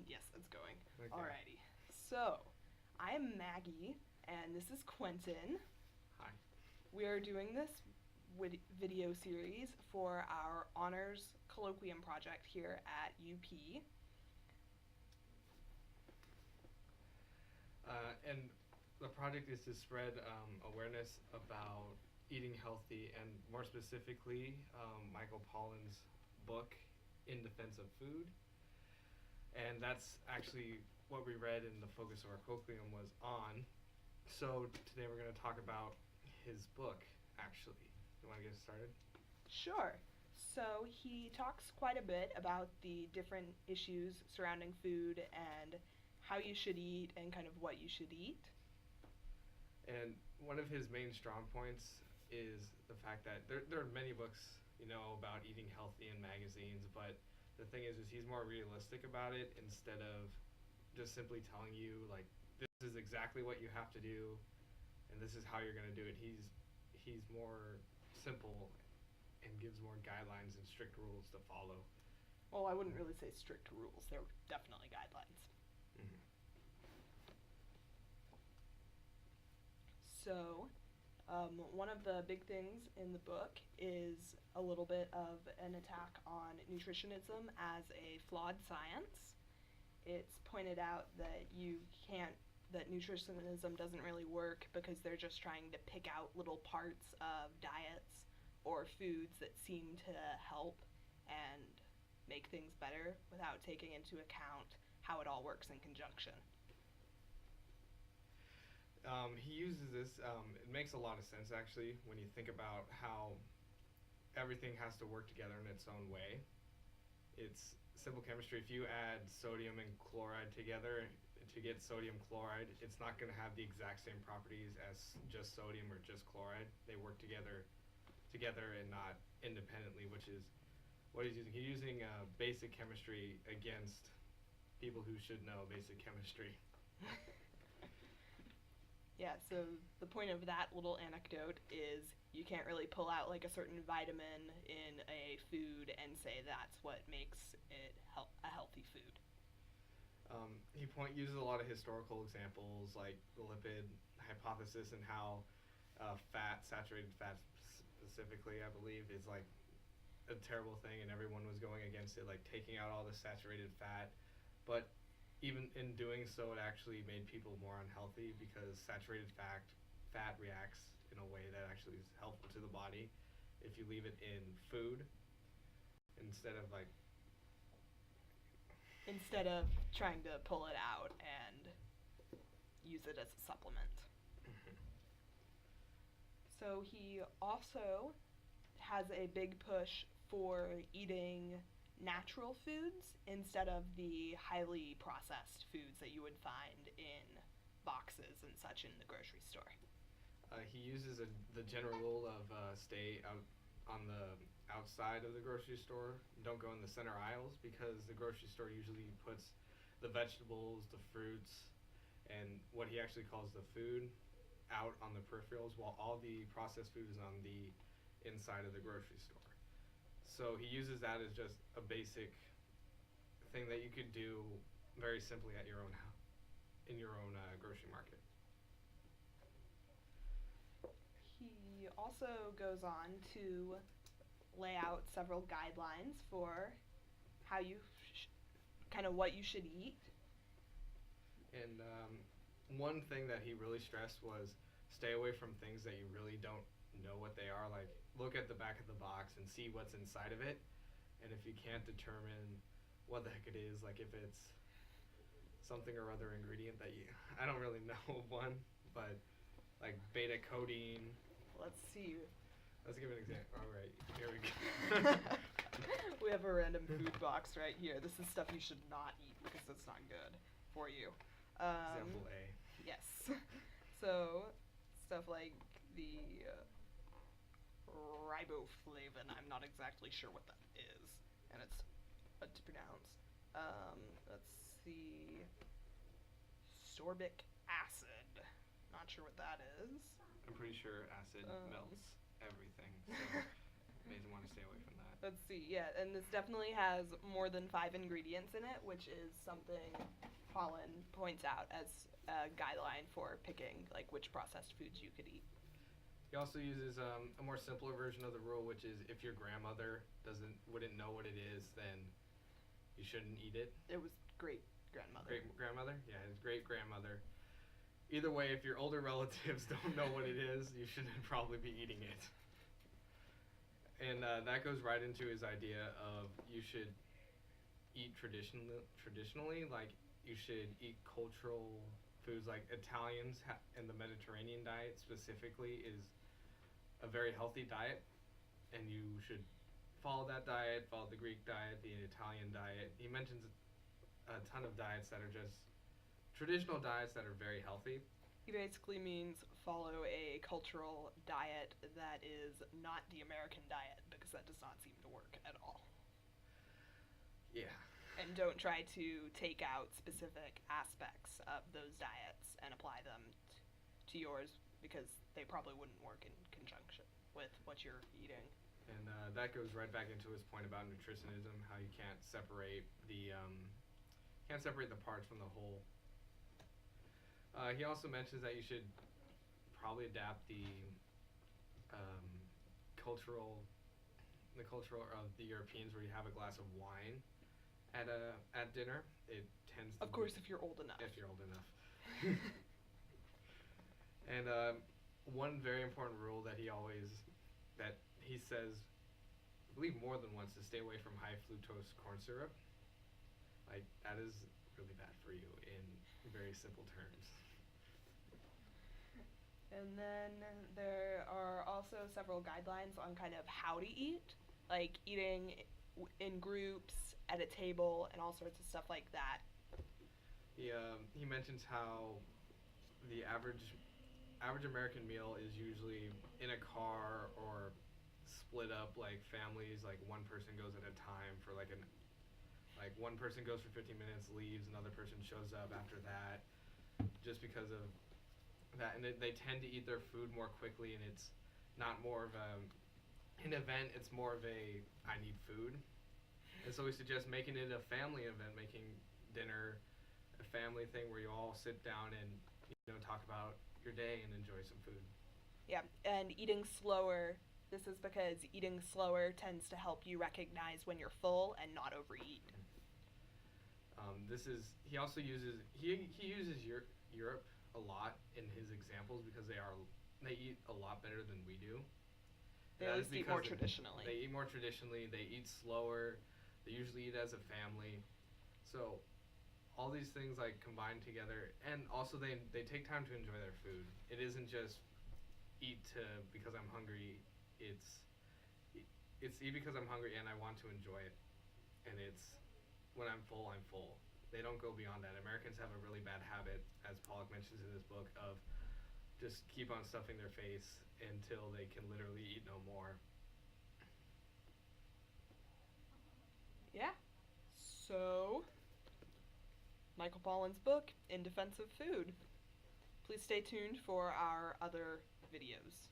Yes, it's going. Okay. Alrighty. So, I am Maggie, and this is Quentin. Hi. We are doing this video series for our honors colloquium project here at UP. And the project is to spread awareness about eating healthy, and more specifically, Michael Pollen's book, In Defense of Food. And that's actually what we read in the focus of our colloquium was on. So today we're going to talk about his book, actually. You want to get started? Sure. So, he talks quite a bit about the different issues surrounding food and how you should eat and kind of what you should eat. And one of his main strong points is the fact that there are many books, about eating healthy in magazines, but the thing is he's more realistic about it instead of just simply telling you, like, this is exactly what you have to do and this is how you're going to do it. He's more simple and gives more guidelines and strict rules to follow. Well, I wouldn't really say strict rules. They're definitely guidelines. Mm-hmm. So, one of the big things in the book is a little bit of an attack on nutritionism as a flawed science. It's pointed out that that nutritionism doesn't really work because they're just trying to pick out little parts of diets or foods that seem to help and make things better without taking into account how it all works in conjunction. He uses this, it makes a lot of sense actually when you think about how everything has to work together in its own way. It's simple chemistry. If you add sodium and chloride together to get sodium chloride, it's not going to have the exact same properties as just sodium or just chloride. They work together and not independently, which is what he's using. He's using basic chemistry against people who should know basic chemistry. Yeah, so the point of that little anecdote is you can't really pull out like a certain vitamin in a food and say that's what makes it a healthy food. He uses a lot of historical examples like the lipid hypothesis and how saturated fat specifically, I believe, is like a terrible thing and everyone was going against it, like taking out all the saturated fat. But even in doing so, it actually made people more unhealthy because saturated fat reacts in a way that actually is helpful to the body if you leave it in food instead of like trying to pull it out and use it as a supplement. So he also has a big push for eating natural foods instead of the highly processed foods that you would find in boxes and such in the grocery store. He uses the general rule of stay out on the outside of the grocery store. Don't go in the center aisles because the grocery store usually puts the vegetables, the fruits, and what he actually calls the food out on the peripherals, while all the processed food is on the inside of the grocery store. So he uses that as just a basic thing that you could do very simply at your own in your own grocery market. He also goes on to lay out several guidelines for how you kind of what you should eat. And one thing that he really stressed was stay away from things that you really don't know what they are. Like, look at the back of the box and see what's inside of it. And if you can't determine what the heck it is, like if it's something or other ingredient that I don't really know one, but like beta codeine. Let's see. Let's give an example. All right, here we go. We have a random food box right here. This is stuff you should not eat because it's not good for you. Example A. Yes. So, stuff like the riboflavin. I'm not exactly sure what that is, and it's hard to pronounce. Let's see. Sorbic acid. Not sure what that is. I'm pretty sure acid melts everything. So makes me want to stay away from that. Let's see, yeah, and this definitely has more than 5 ingredients in it, which is something Pollen points out as a guideline for picking like which processed foods you could eat. He also uses a more simpler version of the rule, which is if your grandmother wouldn't know what it is, then you shouldn't eat it. It was great grandmother. Great grandmother? Yeah, his great grandmother. Either way, if your older relatives don't know what it is, you shouldn't probably be eating it. And that goes right into his idea of you should eat traditionally, like you should eat cultural foods, like Italians and the Mediterranean diet specifically is a very healthy diet, and you should follow that diet, follow the Greek diet, the Italian diet. He mentions a ton of diets that are just traditional diets that are very healthy. He basically means follow a cultural diet that is not the American diet, because that does not seem to work at all. Yeah. And don't try to take out specific aspects of those diets and apply them to yours, because they probably wouldn't work in conjunction with what you're eating. And that goes right back into his point about nutritionism, how you can't separate the parts from the whole. He also mentions that you should probably adapt the cultural of the Europeans, where you have a glass of wine at dinner. It tends to Of course, if you're old enough. If you're old enough. And one very important rule that he says, I believe more than once, to stay away from high fructose corn syrup. Like, that is really bad for you in very simple terms. And then there are also several guidelines on kind of how to eat, like eating in groups, at a table, and all sorts of stuff like that. He mentions how the average American meal is usually in a car or split up, like families, like one person goes at a time for like one person goes for 15 minutes, leaves, another person shows up after that, just because of that. And they tend to eat their food more quickly, and it's not more of an event, it's more of a I need food. And so we suggest making it a family event, making dinner a family thing where you all sit down and talk about your day and enjoy some food. Yeah, and eating slower. This is because eating slower tends to help you recognize when you're full and not overeat. He also uses Europe a lot in his examples, because they eat a lot better than we do. They always eat more traditionally. They eat more traditionally. They eat slower. They usually eat as a family. So all these things like combine together, and also they take time to enjoy their food. It isn't just eat because I'm hungry. It's eat because I'm hungry and I want to enjoy it. And it's when I'm full, I'm full. They don't go beyond that. Americans have a really bad habit, as Pollock mentions in his book, of just keep on stuffing their face until they can literally eat no more. Yeah. So, Michael Pollen's book, In Defense of Food. Please stay tuned for our other videos.